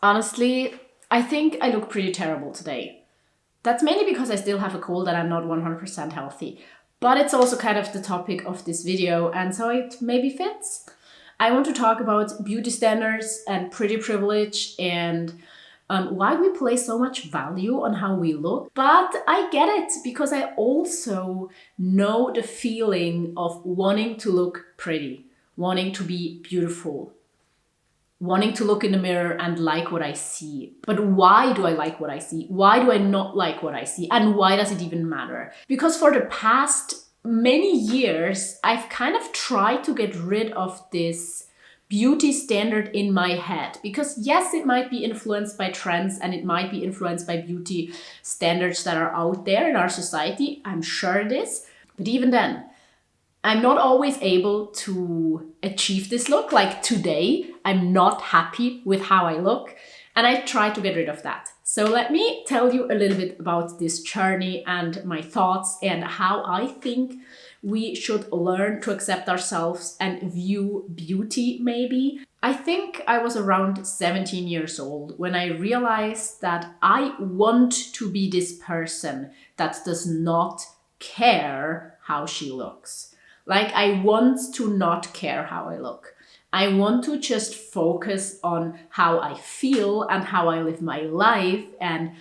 Honestly, I think I look pretty terrible today. That's mainly because I still have a cold and I'm not 100% healthy. But it's also kind of the topic of this video, and so it maybe fits. I want to talk about beauty standards and pretty privilege and why we place so much value on how we look. But I get it because I also know the feeling of wanting to look pretty, wanting to be beautiful, wanting to look in the mirror and like what I see. But why do I like what I see? Why do I not like what I see? And why does it even matter? Because for the past many years, I've kind of tried to get rid of this beauty standard in my head. Because yes, it might be influenced by trends and it might be influenced by beauty standards that are out there in our society. I'm sure it is. But even then, I'm not always able to achieve this look. Like today, I'm not happy with how I look, and I try to get rid of that. So let me tell you a little bit about this journey and my thoughts and how I think we should learn to accept ourselves and view beauty maybe. I think I was around 17 years old when I realized that I want to be this person that does not care how she looks. Like, I want to not care how I look. I want to just focus on how I feel and how I live my life and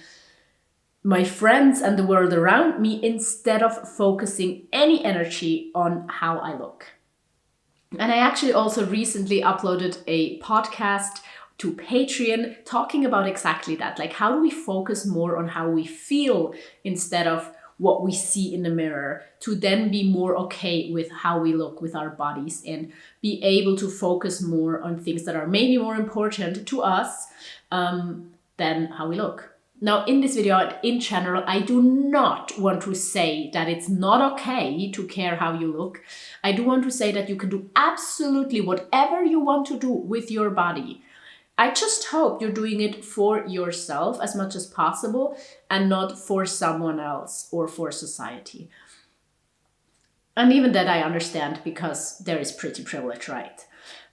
my friends and the world around me instead of focusing any energy on how I look. And I actually also recently uploaded a podcast to Patreon talking about exactly that. Like, how do we focus more on how we feel instead of what we see in the mirror, to then be more okay with how we look with our bodies and be able to focus more on things that are maybe more important to us than how we look. Now, in this video, in general, I do not want to say that it's not okay to care how you look. I do want to say that you can do absolutely whatever you want to do with your body. I just hope you're doing it for yourself as much as possible and not for someone else or for society. And even that I understand because there is pretty privilege, right?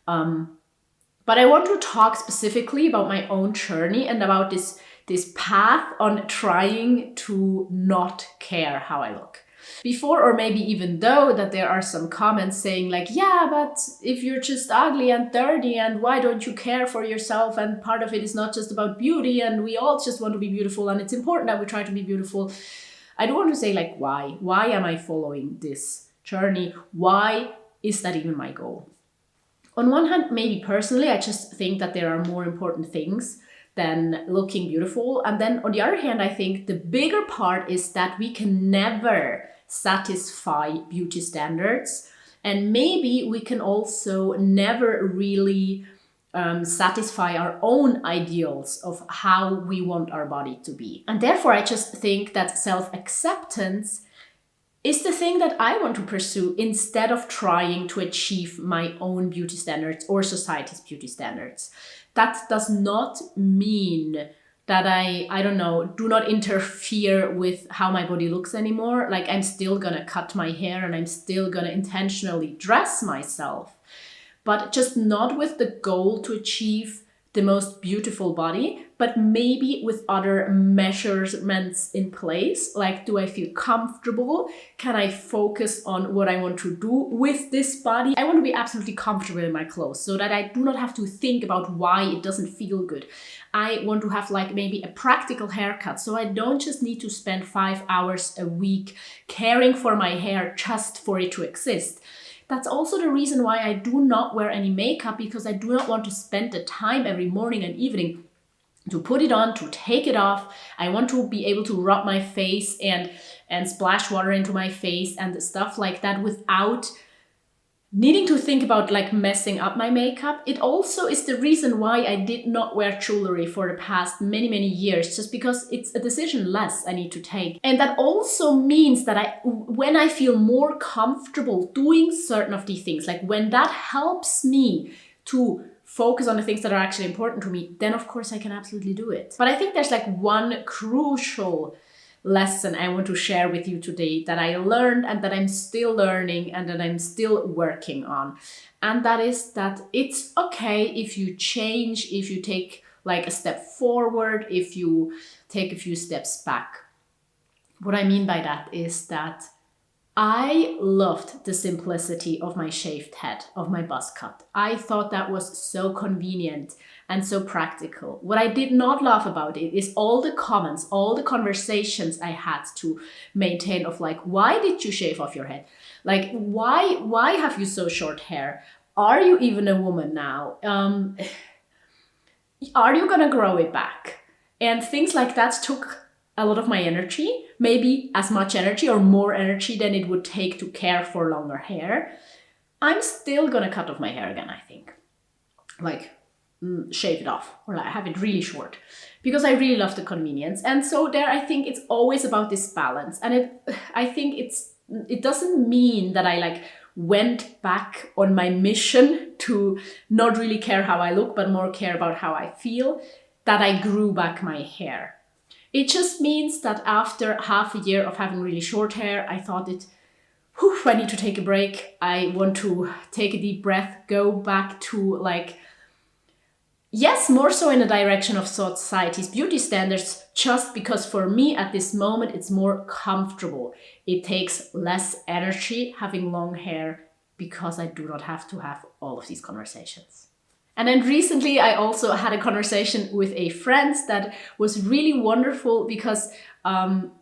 But I want to talk specifically about my own journey and about this path on trying to not care how I look. Before, or maybe even though, that there are some comments saying like, yeah, but if you're just ugly and dirty, and why don't you care for yourself? And part of it is not just about beauty, and we all just want to be beautiful, and it's important that we try to be beautiful. I do want to say like, why? Why am I following this journey? Why is that even my goal? On one hand, maybe personally, I just think that there are more important things than looking beautiful. And then on the other hand, I think the bigger part is that we can never satisfy beauty standards. And maybe we can also never really satisfy our own ideals of how we want our body to be. And therefore, I just think that self-acceptance is the thing that I want to pursue instead of trying to achieve my own beauty standards or society's beauty standards. That does not mean that I don't know, do not interfere with how my body looks anymore. Like, I'm still gonna cut my hair and I'm still gonna intentionally dress myself, but just not with the goal to achieve the most beautiful body, but maybe with other measurements in place. Like, do I feel comfortable? Can I focus on what I want to do with this body? I want to be absolutely comfortable in my clothes so that I do not have to think about why it doesn't feel good. I want to have like maybe a practical haircut, so I don't just need to spend 5 hours a week caring for my hair just for it to exist. That's also the reason why I do not wear any makeup, because I do not want to spend the time every morning and evening to put it on, to take it off. I want to be able to rub my face and splash water into my face and stuff like that without needing to think about like messing up my makeup. It also is the reason why I did not wear jewelry for the past many years, just because it's a decision less I need to take. And that also means that when I feel more comfortable doing certain of these things, like when that helps me to focus on the things that are actually important to me, then of course I can absolutely do it. But I think there's like one crucial lesson I want to share with you today that I learned and that I'm still learning and that I'm still working on. And that is that it's okay if you change, if you take like a step forward if you take a few steps back. What I mean by that is that I loved the simplicity of my shaved head, of my buzz cut. I thought that was so convenient and so practical. What I did not love about it is all the comments, all the conversations I had to maintain of like, why did you shave off your head? Like, why have you so short hair? Are you even a woman now? Are you gonna grow it back? And things like that took a lot of my energy, maybe as much energy or more energy than it would take to care for longer hair. I'm still gonna cut off my hair again, I think. Like, shave it off or like have it really short, because I really love the convenience. And so there, I think it's always about this balance. And I think it doesn't mean that I like went back on my mission to not really care how I look, but more care about how I feel, that I grew back my hair. It just means that after half a year of having really short hair, I thought I need to take a break. I want to take a deep breath, go back to like, yes, more so in the direction of society's beauty standards, just because for me at this moment, it's more comfortable. It takes less energy having long hair because I do not have to have all of these conversations. And then recently I also had a conversation with a friend that was really wonderful, because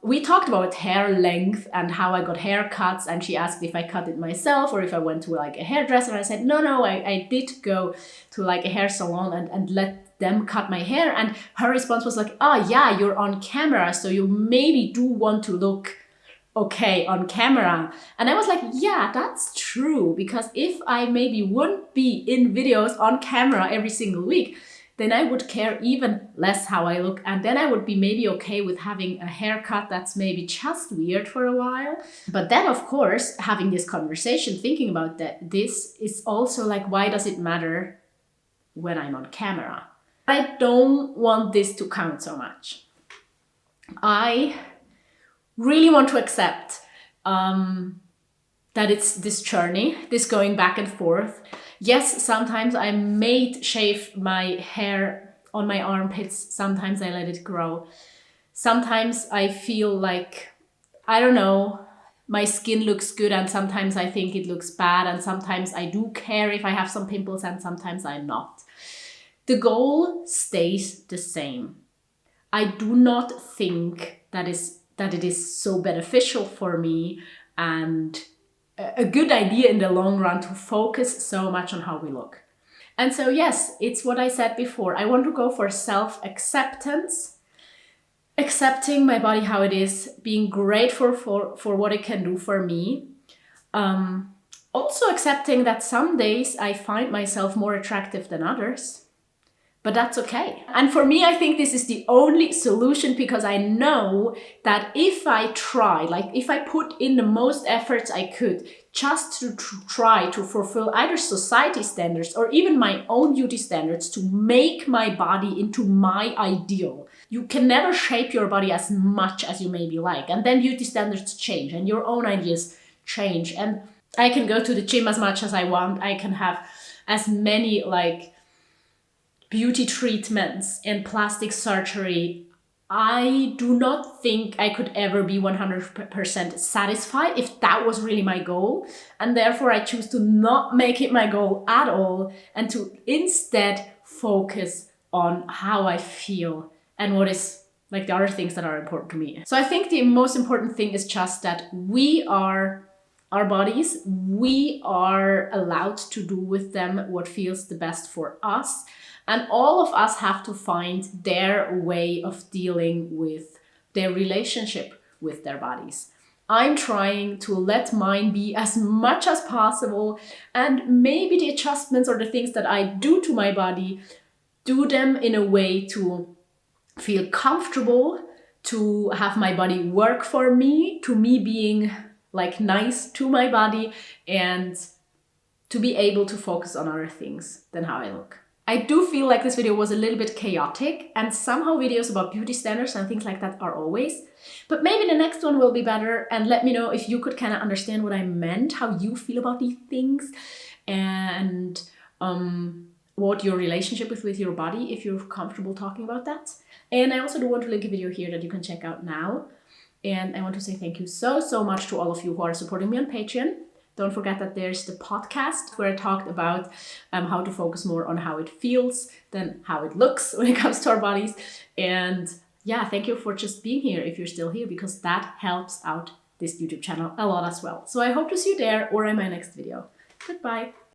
we talked about hair length and how I got haircuts, and she asked if I cut it myself or if I went to like a hairdresser, and I said no, I did go to like a hair salon and let them cut my hair. And her response was like, oh yeah, you're on camera, so you maybe do want to look okay on camera. And I was like, yeah, that's true, because if I maybe wouldn't be in videos on camera every single week, then I would care even less how I look, and then I would be maybe okay with having a haircut that's maybe just weird for a while. But then of course, having this conversation, thinking about that, this is also like, why does it matter when I'm on camera? I don't want this to count so much. I really want to accept that it's this journey, this going back and forth. Yes, sometimes I may shave my hair on my armpits. Sometimes I let it grow. Sometimes I feel like, I don't know, my skin looks good, and sometimes I think it looks bad, and sometimes I do care if I have some pimples, and sometimes I'm not. The goal stays the same. I do not think that it is so beneficial for me and a good idea in the long run to focus so much on how we look. And so yes, it's what I said before. I want to go for self-acceptance, accepting my body how it is, being grateful for what it can do for me. Also accepting that some days I find myself more attractive than others. But that's okay. And for me, I think this is the only solution, because I know that if I try, like if I put in the most efforts I could just to try to fulfill either society standards or even my own beauty standards to make my body into my ideal, you can never shape your body as much as you maybe like. And then beauty standards change and your own ideas change. And I can go to the gym as much as I want. I can have as many like beauty treatments and plastic surgery. I do not think I could ever be 100% satisfied if that was really my goal. And therefore I choose to not make it my goal at all, and to instead focus on how I feel and what is like the other things that are important to me. So I think the most important thing is just that we are our bodies. We are allowed to do with them what feels the best for us. And all of us have to find their way of dealing with their relationship with their bodies. I'm trying to let mine be as much as possible, and maybe the adjustments or the things that I do to my body, do them in a way to feel comfortable, to have my body work for me, to me being like nice to my body, and to be able to focus on other things than how I look. I do feel like this video was a little bit chaotic, and somehow videos about beauty standards and things like that are always. But maybe the next one will be better, and let me know if you could kind of understand what I meant, how you feel about these things. And what your relationship is with your body, if you're comfortable talking about that. And I also do want to link a video here that you can check out now. And I want to say thank you so much to all of you who are supporting me on Patreon. Don't forget that there's the podcast where I talked about how to focus more on how it feels than how it looks when it comes to our bodies. And yeah, thank you for just being here if you're still here, because that helps out this YouTube channel a lot as well. So I hope to see you there or in my next video. Goodbye.